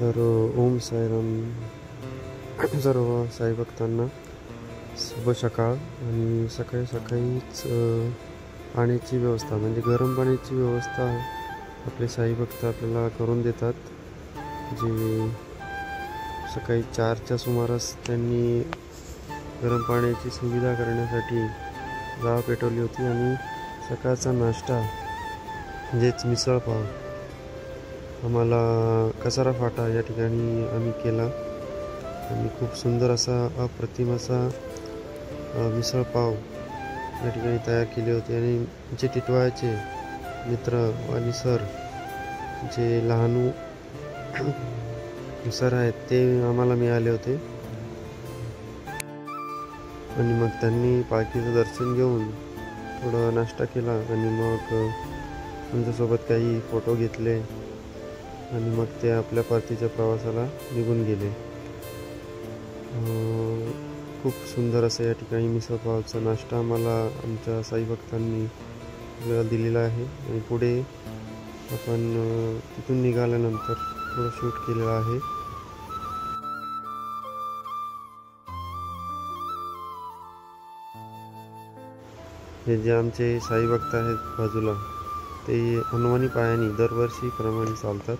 तर ओम साईराम सर्व साई भक्तांना शुभ सकाळ। आणि सकाळी सकाळीच पाण्याची व्यवस्था म्हणजे गरम पाण्याची व्यवस्था आपले साई भक्त आपल्याला करून देतात। जे सकाळी 4च्या सुमारास त्यांनी गरम पाण्याची सुविधा करण्यासाठी जाळ पेटवली होती आणि सकाळचा नाश्ता म्हणजेच मिसळपाव आम्हाला कसारा फाटा या ठिकाणी आम्ही केला आणि खूप सुंदर असा अप्रतिम असा मिसळपाव या ठिकाणी तयार केले होते। आणि जे टिटवाळ्याचे मित्र आणि सर जे लहानू सर आहेत ते आम्हाला मिळाले होते आणि मग त्यांनी पालखीचं दर्शन घेऊन थोडं नाश्ता केला आणि मग आमच्यासोबत काही फोटो घेतले आणि मग ते आपल्या परतीच्या प्रवासाला निघून गेले। खूप सुंदर असं या ठिकाणी मिसळपावचा नाश्ता आम्हाला आमच्या साई भक्तांनी आपल्याला दिलेला आहे। आणि पुढे आपण तिथून निघाल्यानंतर थोडं शूट केलेलं आहे। हे जे आमचे साई भक्त आहेत बाजूला ते हनुमानी पायानी दरवर्षीप्रमाणे चालतात,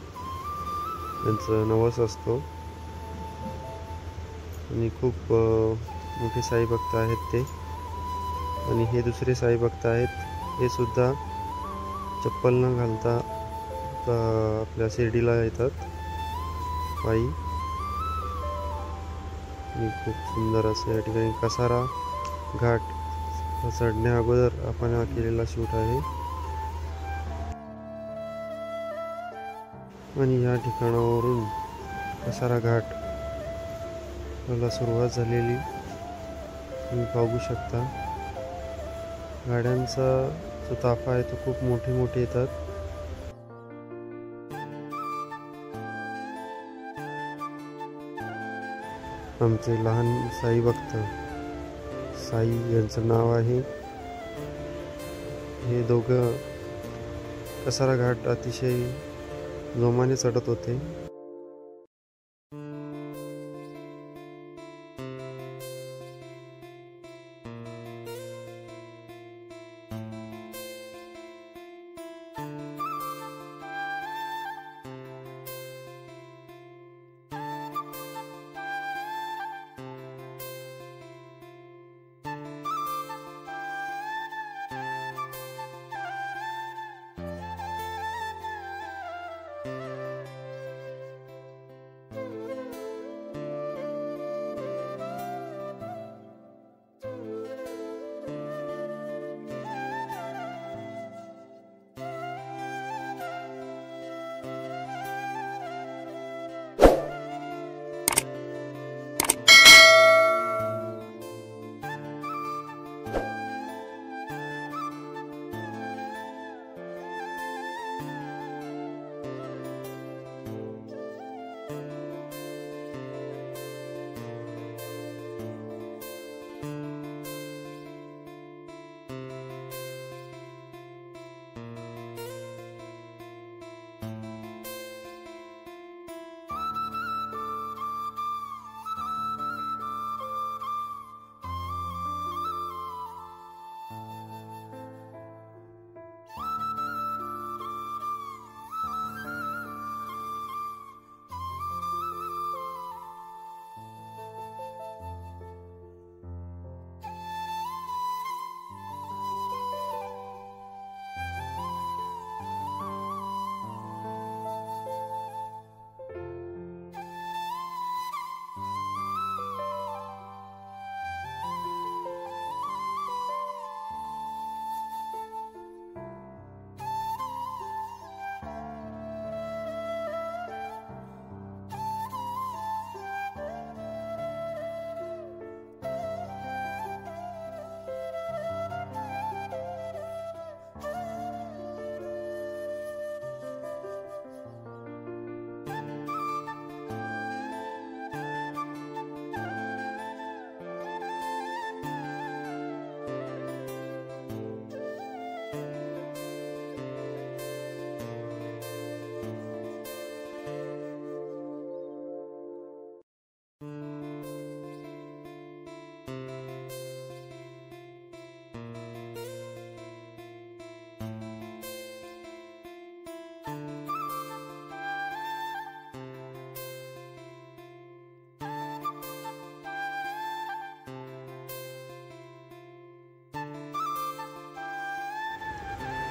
त्यांचं नवस असतो आणि खूप मोठे साई भक्त आहेत ते। आणि हे दुसरे साई भक्त आहेत, हे सुद्धा चप्पल न घालता आपल्या शिर्डीला येतात पायी। आणि खूप सुंदर असं या ठिकाणी कसारा घाट चढण्या अगोदर आपण हा केलेला शूट आहे। आणि या ठिकाणावरून कसारा घाट ला सुरुवात झालेली तुम्ही पाहू शकता। गाड्यांचा जो ताफा आहे तो खूप मोठे येतात। आमचे लहान साई भक्त साई यांचं नाव आहे। हे दोघं कसारा घाट अतिशय जोमाने चढत होते।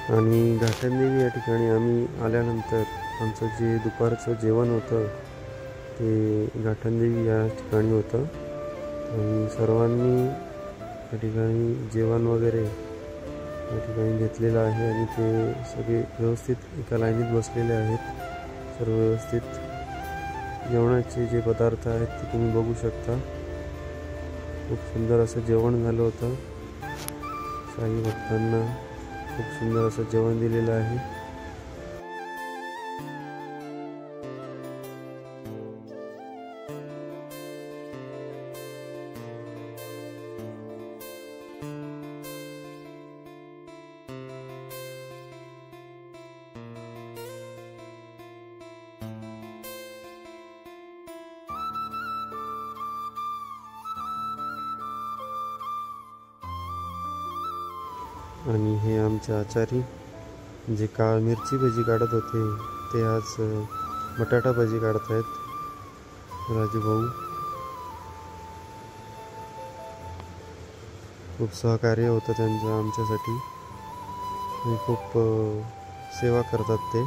आणि घाटनदेवी या ठिकाणी आम्ही आल्यानंतर आमचं जे दुपारचं जेवण होतं ते घाटनदेवी या ठिकाणी होतं आणि सर्वांनी या ठिकाणी जेवण वगैरे या ठिकाणी घेतलेलं आहे आणि ते सगळे व्यवस्थित एका लाईनीत बसलेले आहेत. सर्व व्यवस्थित जेवणाचे जे पदार्थ आहेत ते तुम्ही बघू शकता. खूप सुंदर असं जेवण झालं होतं. साई भक्तांना खूप सुंदर असं जेवण दिलेलं आहे. आणि हे आमचे आचारी जे काळ मिरची भजी काढत होते ते आज बटाटा भजी काढत आहेत. राजू भाऊ खूप सहकार्य होतं त्यांचं आमच्यासाठी आणि खूप सेवा करतात ते.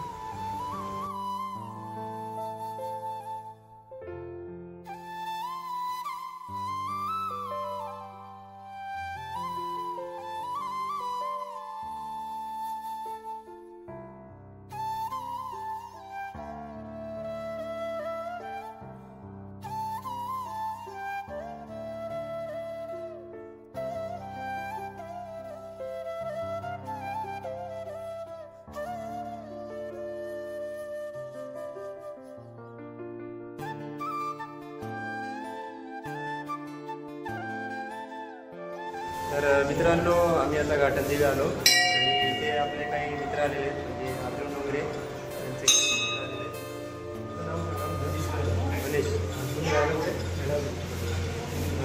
तर मित्रांनो, आम्ही आता घाटनदेवी आलो आणि इथे आपले काही मित्र आलेले आहेत, म्हणजे अर्जुन वगैरे त्यांचे मित्र आलेले आहेत.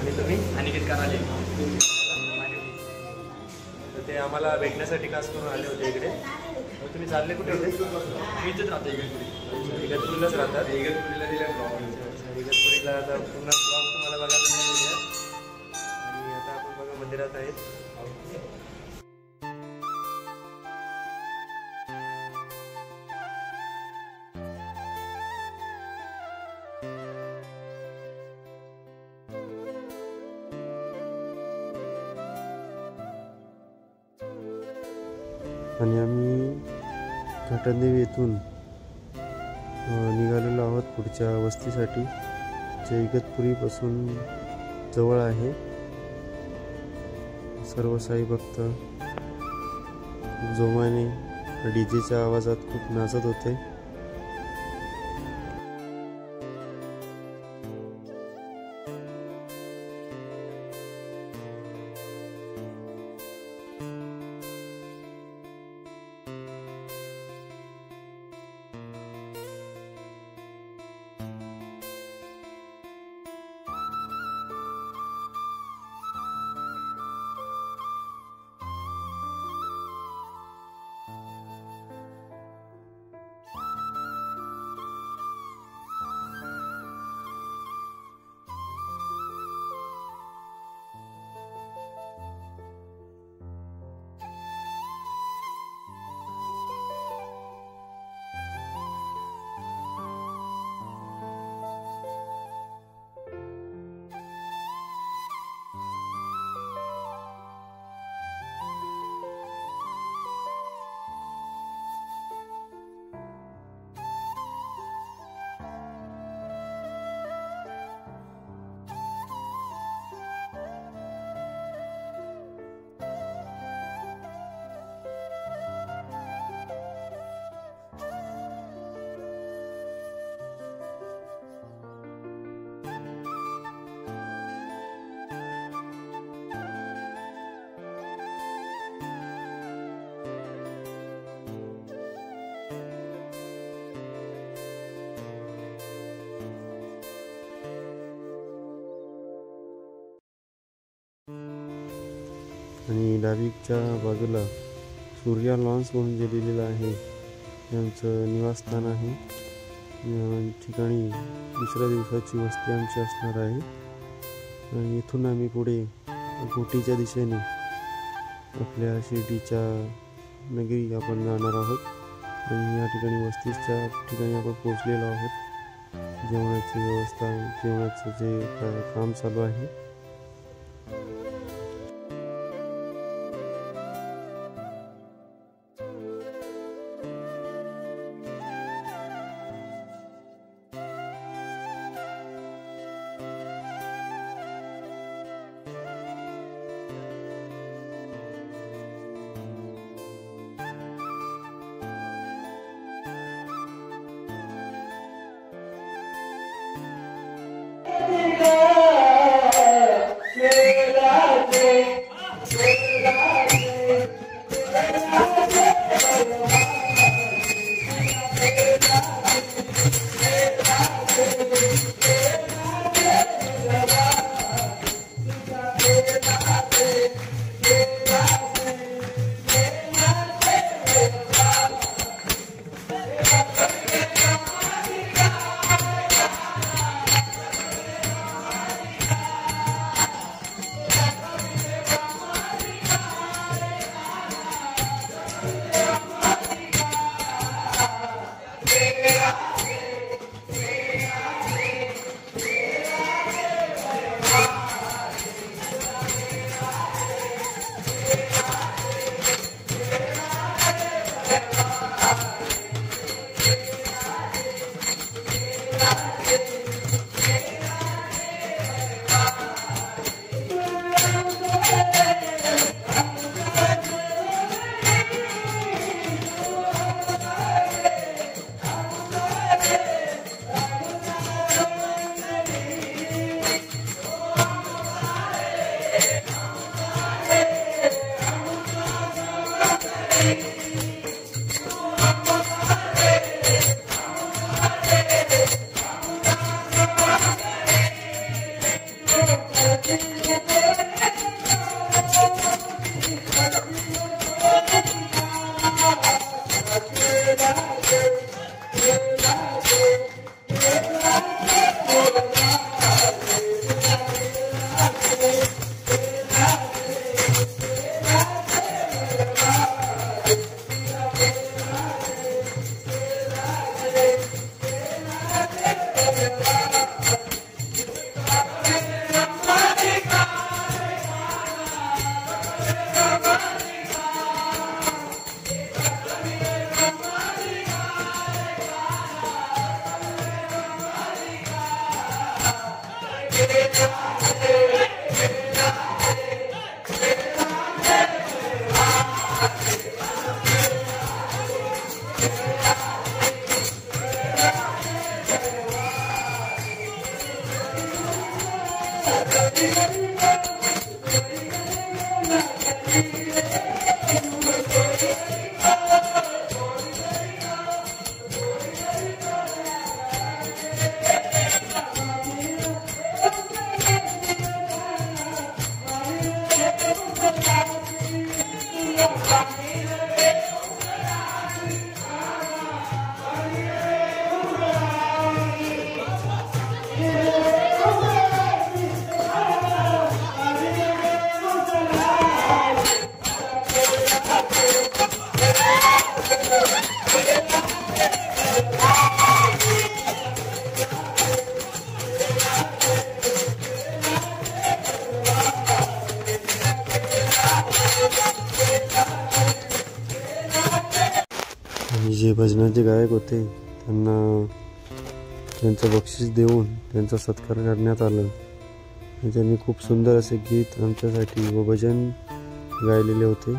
तुम्ही आणि तुम्ही अनिकेत कानाले, तर ते आम्हाला भेटण्यासाठी खास करून आले होते इकडे. तुम्ही चालले कुठे होते? मी इथेच राहतो, इगतपुरीलाच राहतात. इगतपुरीला आता पूर्ण ब्लॉग तुम्हाला बघायला मिळेल. आणि आता आपण बघा मंदिरात आहेत. आणि आम्ही घाटनदेवी येथून निघालेलो आहोत पुढच्या वस्तीसाठी, जे इगतपुरीपासून जवळ आहे. सर्व साई भक्त जोमाने डीजेच्या आवाजात खूप नाचत होते. आणि डावीच्या बाजूला सूर्या लॉन्स म्हणून जे लिहिलेलं आहे हे आमचं निवासस्थान आहे. या ठिकाणी दुसऱ्या दिवसाची वस्ती आमची असणार आहे. आणि इथून आम्ही पुढे घोटीच्या दिशेने आपल्या शिर्डीच्या नगरी आपण जाणार आहोत आणि या ठिकाणी वस्तीच्या ठिकाणी आपण पोहोचलेलो आहोत. जेवणाची व्यवस्था, जेवणाचं जे काम चालू आहे. आणि जे भजनाचे गायक होते त्यांना त्यांचं बक्षीस देऊन त्यांचा सत्कार करण्यात आलं. त्यांनी खूप सुंदर असे गीत आमच्यासाठी व भजन गायलेले होते.